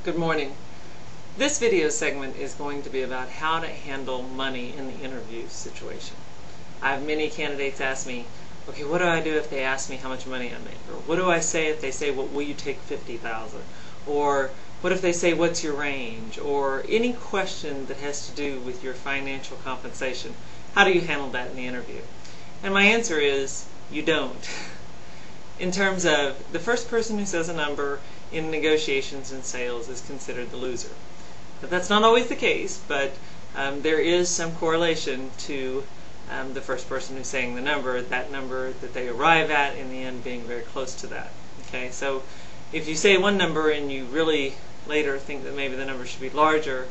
Good morning. This video segment is going to be about how to handle money in the interview situation. I have many candidates ask me, okay, what do I do if they ask me how much money I make? Or what do I say if they say, well, will you take $50,000? Or what if they say, what's your range? Or any question that has to do with your financial compensation. How do you handle that in the interview? And my answer is, you don't. In terms of the first person who says a number in negotiations and sales is considered the loser. But that's not always the case, but there is some correlation to the first person who's saying the number, that number that they arrive at in the end being very close to that. Okay, so if you say one number and you really later think that maybe the number should be larger,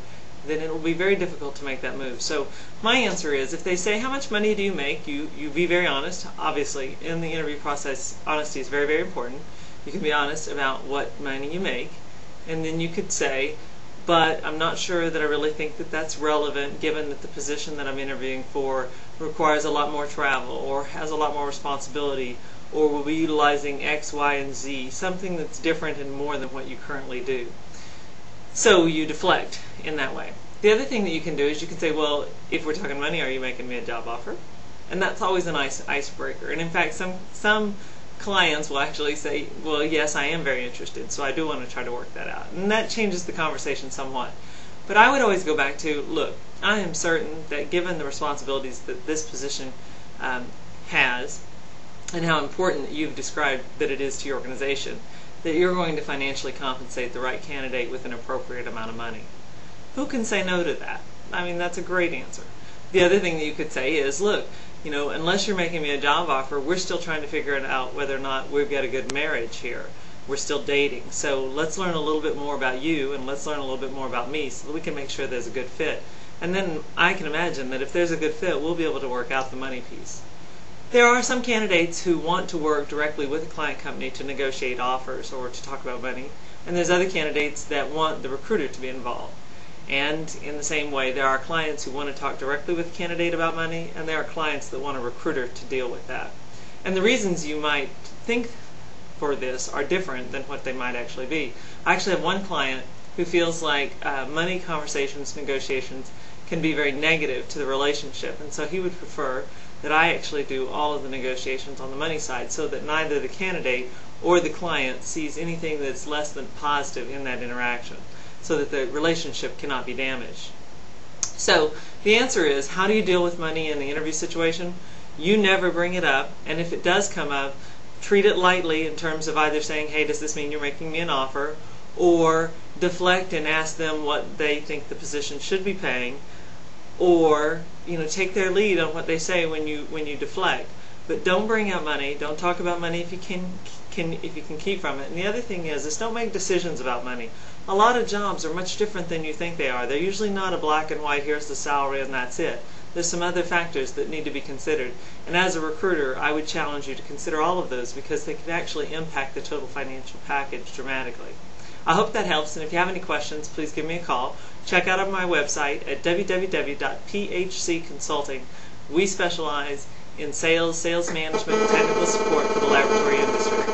then it will be very difficult to make that move. So my answer is, if they say, how much money do you make, you be very honest. Obviously, in the interview process, honesty is very, very important. You can be honest about what money you make, and then you could say, but I'm not sure that I really think that that's relevant given that the position that I'm interviewing for requires a lot more travel or has a lot more responsibility or will be utilizing X, Y, and Z, something that's different and more than what you currently do. So you deflect in that way. The other thing that you can do is you can say, well, if we're talking money, are you making me a job offer? And that's always a nice icebreaker. And in fact, some clients will actually say, well, yes, I am very interested, so I do want to try to work that out. And that changes the conversation somewhat. But I would always go back to, look, I am certain that given the responsibilities that this position has and how important you've described that it is to your organization, that you're going to financially compensate the right candidate with an appropriate amount of money. Who can say no to that? I mean, that's a great answer. The other thing that you could say is, look, you know, unless you're making me a job offer, we're still trying to figure it out whether or not we've got a good marriage here. We're still dating. So let's learn a little bit more about you and let's learn a little bit more about me so that we can make sure there's a good fit. And then I can imagine that if there's a good fit, we'll be able to work out the money piece. There are some candidates who want to work directly with a client company to negotiate offers or to talk about money, and there's other candidates that want the recruiter to be involved. And in the same way, there are clients who want to talk directly with a candidate about money, and there are clients that want a recruiter to deal with that. And the reasons you might think for this are different than what they might actually be. I actually have one client who feels like money conversations, negotiations can be very negative to the relationship, and so he would prefer that I actually do all of the negotiations on the money side so that neither the candidate or the client sees anything that's less than positive in that interaction, so that the relationship cannot be damaged. So the answer is, how do you deal with money in the interview situation? You never bring it up, and if it does come up, treat it lightly in terms of either saying, hey, does this mean you're making me an offer, or deflect and ask them what they think the position should be paying, or take their lead on what they say when you deflect. But don't bring up money. Don't talk about money if you can keep from it. And the other thing is don't make decisions about money. A lot of jobs are much different than you think they are. They're usually not a black and white, here's the salary and that's it. There's some other factors that need to be considered. And as a recruiter, I would challenge you to consider all of those because they can actually impact the total financial package dramatically. I hope that helps, and if you have any questions, please give me a call. Check out my website at www.phcconsulting. We specialize in sales, sales management, and technical support for the laboratory industry.